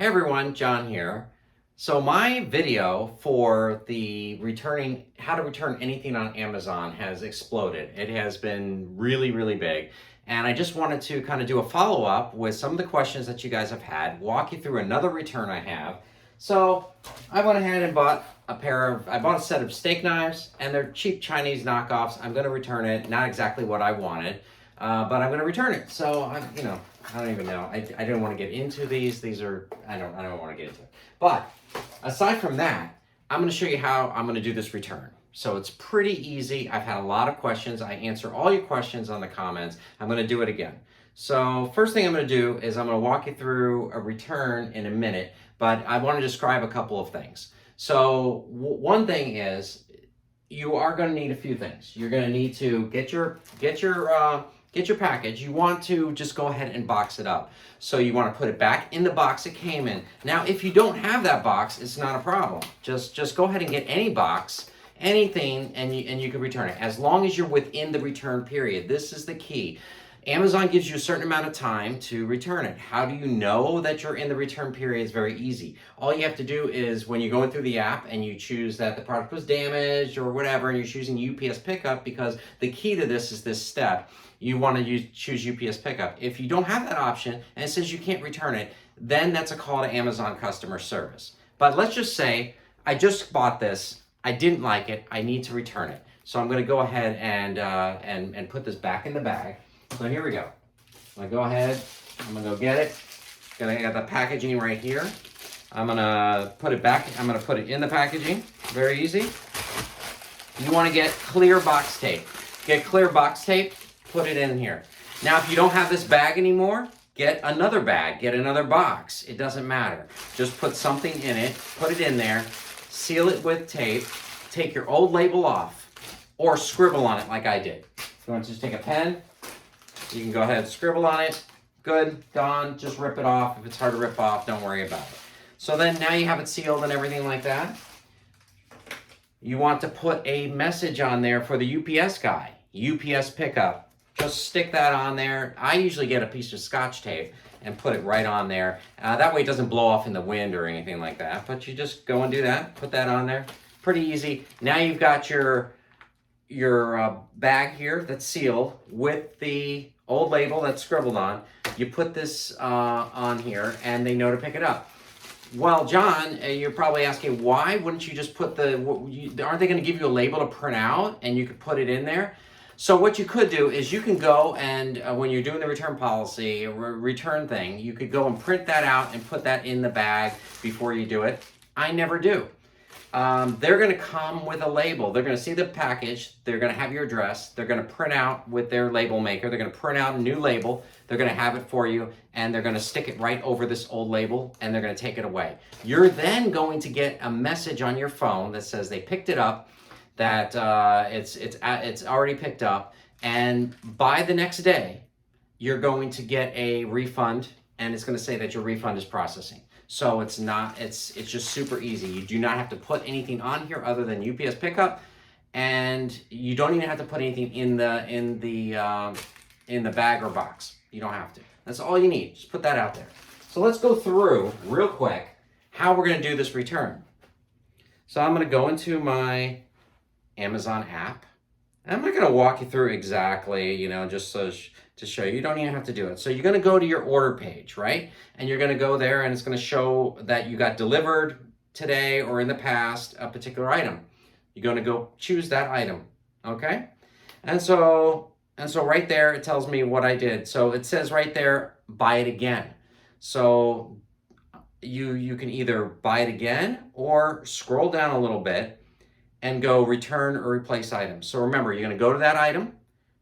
Hey everyone, John here. So my video for the how to return anything on Amazon has exploded. It has been really big. And I just wanted to kind of do a follow-up with some of the questions that you guys have had, walk you through another return I have. So I went ahead and bought I bought a set of steak knives, and they're cheap Chinese knockoffs. I'm going to return it, not exactly what I wanted, but I'm going to return it. So I don't even know. I didn't want to get into these. I don't want to get into it. But aside from that, I'm going to show you how I'm going to do this return. So it's pretty easy. I've had a lot of questions. I answer all your questions on the comments. I'm going to do it again. So first thing I'm going to do is I'm going to walk you through a return in a minute, but I want to describe a couple of things. So one thing is you are going to need a few things. You're going to need to get your package. You want to just go ahead and box it up. So you want to put it back in the box it came in. Now, if you don't have that box, it's not a problem. Just go ahead and get any box, anything, and you can return it as long as you're within the return period. This is the key. Amazon gives you a certain amount of time to return it. How do you know that you're in the return period? It's very easy. All you have to do is when you're going through the app and you choose that the product was damaged or whatever, and you're choosing UPS pickup, because the key to this is this step. You want to choose UPS pickup. If you don't have that option and it says you can't return it, then that's a call to Amazon customer service. But let's just say I just bought this, I didn't like it, I need to return it. So I'm going to go ahead and put this back in the bag. So here we go. I'm going to go ahead, I'm going to go get it. I got the packaging right here. I'm going to put it back, I'm going to put it in the packaging. Very easy. You want to get clear box tape. Get clear box tape, put it in here. Now, if you don't have this bag anymore, get another bag, get another box. It doesn't matter. Just put something in it, put it in there, seal it with tape, take your old label off, or scribble on it like I did. If you want to just take a pen, you can go ahead and scribble on it. Good, done, just rip it off. If it's hard to rip off, don't worry about it. So then now you have it sealed and everything like that. You want to put a message on there for the UPS guy, UPS pickup. Just stick that on there. I usually get a piece of Scotch tape and put it right on there. That way it doesn't blow off in the wind or anything like that. But you just go and do that, put that on there. Pretty easy. Now you've got your bag here that's sealed with the old label that's scribbled on. You put this on here and they know to pick it up. Well, John, you're probably asking, why wouldn't you just put aren't they going to give you a label to print out and you could put it in there? So what you could do is you can go and when you're doing the return policy, return thing, you could go and print that out and put that in the bag before you do it. I never do. They're going to come with a label. They're going to see the package. They're going to have your address. They're going to print out with their label maker. They're going to print out a new label. They're going to have it for you, and they're going to stick it right over this old label, and they're going to take it away. You're then going to get a message on your phone that says they picked it up, that it's already picked up, and by the next day, you're going to get a refund, and it's going to say that your refund is processing. So it's just super easy. You do not have to put anything on here other than UPS pickup, and you don't even have to put anything in the bag or box. You don't have to. That's all you need. Just put that out there. So let's go through real quick how we're going to do this return. So I'm going to go into my Amazon app. I'm not going to walk you through exactly, just to show you. You don't even have to do it. So you're going to go to your order page, right? And you're going to go there and it's going to show that you got delivered today or in the past a particular item. You're going to go choose that item, okay? And so right there it tells me what I did. So it says right there, buy it again. So you can either buy it again or scroll down a little bit and go return or replace items. So remember, you're going to go to that item.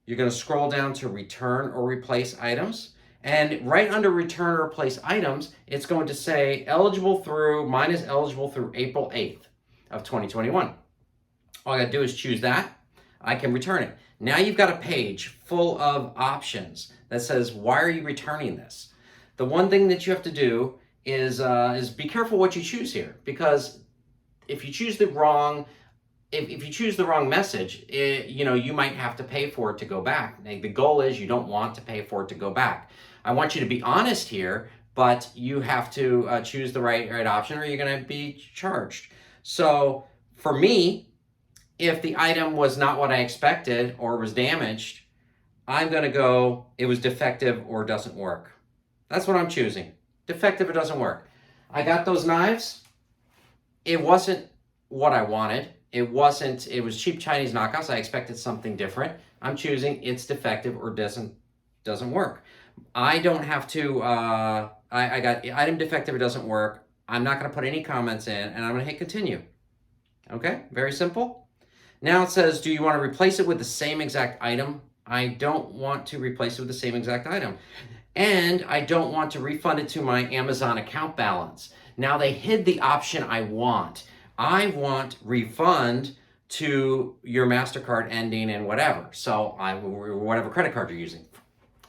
You're going to scroll down to return or replace items. And right under return or replace items, it's going to say mine is eligible through April 8th of 2021. All I got to do is choose that. I can return it. Now you've got a page full of options that says, why are you returning this? The one thing that you have to do is be careful what you choose here, because if you choose the wrong if you choose the wrong message, you might have to pay for it to go back. The goal is you don't want to pay for it to go back. I want you to be honest here, but you have to choose the right option or you're going to be charged. So for me, if the item was not what I expected or was damaged, I'm going to go, it was defective or doesn't work. That's what I'm choosing. Defective or doesn't work. I got those knives. It wasn't what I wanted. It was cheap Chinese knockoffs. I expected something different. I'm choosing it's defective or doesn't work. I don't have to, I got item defective or doesn't work. I'm not going to put any comments in, and I'm going to hit continue. Okay, very simple. Now it says, do you want to replace it with the same exact item? I don't want to replace it with the same exact item. And I don't want to refund it to my Amazon account balance. Now they hid the option I want. I want refund to your MasterCard ending in whatever. So whatever credit card you're using.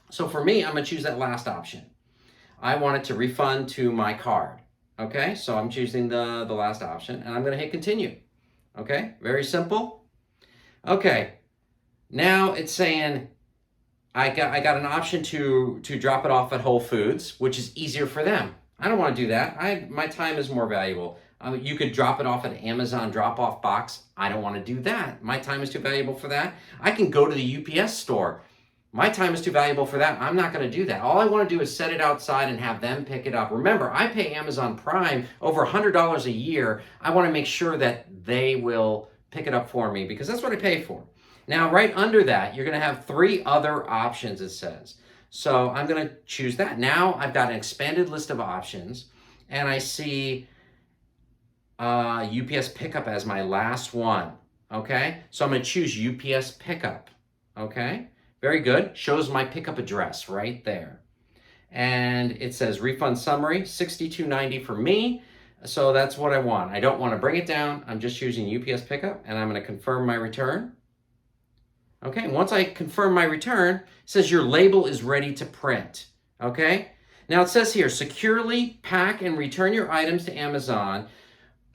So for me, I'm going to choose that last option. I want it to refund to my card. Okay, so I'm choosing the last option, and I'm going to hit continue. Okay, very simple. Okay, now it's saying I got an option to drop it off at Whole Foods, which is easier for them. I don't want to do that. My time is more valuable. You could drop it off at Amazon drop-off box. I don't want to do that. My time is too valuable for that. I can go to the UPS store. My time is too valuable for that. I'm not going to do that. All I want to do is set it outside and have them pick it up. Remember, I pay Amazon Prime over $100 a year. I want to make sure that they will pick it up for me because that's what I pay for. Now, right under that, you're going to have 3 other options, it says. So I'm going to choose that. Now I've got an expanded list of options, and I see UPS Pickup as my last one. Okay, so I'm going to choose UPS Pickup. Okay. Very good. Shows my pickup address right there. And it says refund summary, $62.90 for me. So that's what I want. I don't want to bring it down. I'm just using UPS Pickup, and I'm going to confirm my return. Okay, once I confirm my return, it says your label is ready to print. Okay, now it says here, securely pack and return your items to Amazon,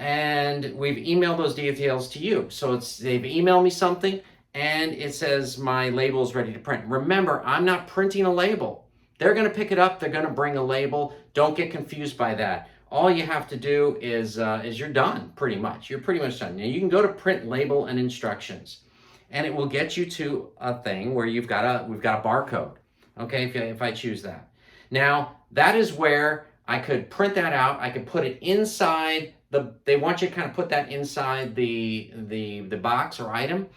and we've emailed those details to you. So they've emailed me something, and it says my label is ready to print. Remember, I'm not printing a label. They're going to pick it up. They're going to bring a label. Don't get confused by that. All you have to do is you're done, pretty much. You're pretty much done. Now, you can go to print label and instructions, and it will get you to a thing where we've got a barcode, okay, if I choose that. Now, that is where I could print that out. I could put it inside they want you to kind of put that inside the box or item.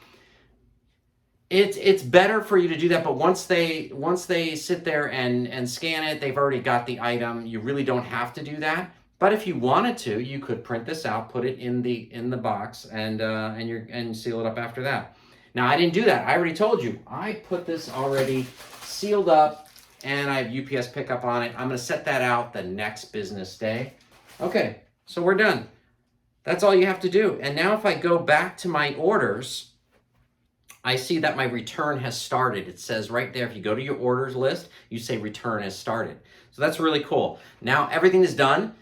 It's better for you to do that, but once they sit there and scan it, they've already got the item. You really don't have to do that. But if you wanted to, you could print this out, put it in the box, and seal it up after that. Now, I didn't do that. I already told you. I put this already sealed up, and I have UPS Pickup on it. I'm going to set that out the next business day. Okay, so we're done. That's all you have to do. And now if I go back to my orders, I see that my return has started. It says right there, if you go to your orders list, you say return has started. So that's really cool. Now everything is done.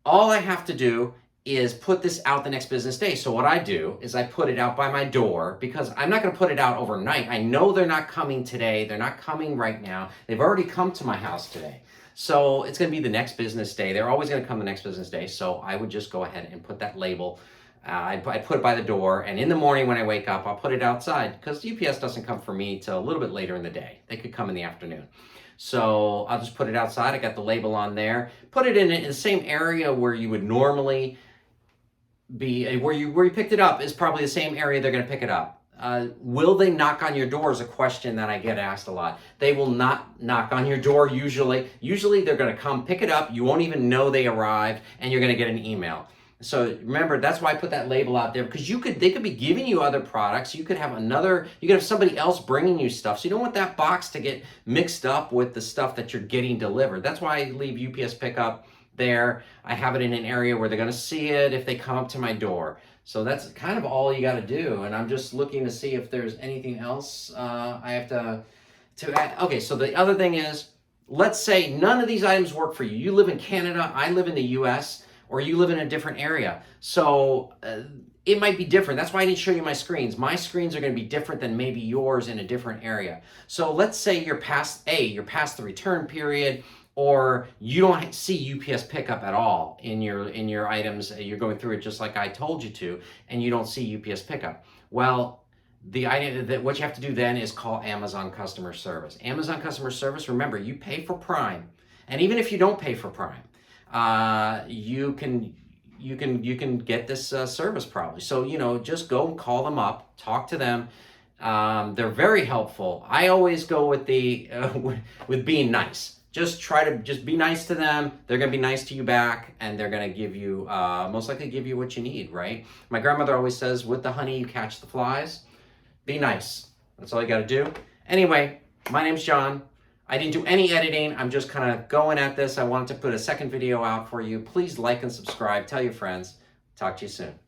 All I have to do is put this out the next business day. So what I do is I put it out by my door because I'm not going to put it out overnight. I know they're not coming today. They're not coming right now. They've already come to my house today. So it's going to be the next business day. They're always going to come the next business day. So I would just go ahead and put that label. I put it by the door, and in the morning when I wake up, I'll put it outside because UPS doesn't come for me till a little bit later in the day. They could come in the afternoon. So I'll just put it outside. I got the label on there. Put it in the same area where you would normally be, where you picked it up is probably the same area they're going to pick it up. Will they knock on your door is a question that I get asked a lot. They will not knock on your door usually. Usually they're going to come pick it up. You won't even know they arrived, and you're going to get an email. So remember, that's why I put that label out there, because they could be giving you other products. You could have somebody else bringing you stuff. So you don't want that box to get mixed up with the stuff that you're getting delivered. That's why I leave UPS Pickup there. I have it in an area where they're going to see it if they come up to my door. So that's kind of all you got to do. And I'm just looking to see if there's anything else I have to add. Okay, so the other thing is, let's say none of these items work for you. You live in Canada, I live in the US, or you live in a different area. So it might be different. That's why I didn't show you my screens. My screens are going to be different than maybe yours in a different area. So let's say you're past the return period, or you don't see UPS pickup at all in your items. You're going through it just like I told you to, and you don't see UPS pickup. Well, what you have to do then is call Amazon customer service. Amazon customer service, remember, you pay for Prime, and even if you don't pay for Prime, you can get this service probably. So just go and call them up, talk to them. They're very helpful. I always go with with being nice. Just try to be nice to them. They're going to be nice to you back, and they're going to give you, most likely give you what you need, right? My grandmother always says, with the honey, you catch the flies. Be nice. That's all you got to do. Anyway, my name's John. I didn't do any editing. I'm just kind of going at this. I wanted to put a second video out for you. Please like and subscribe. Tell your friends. Talk to you soon.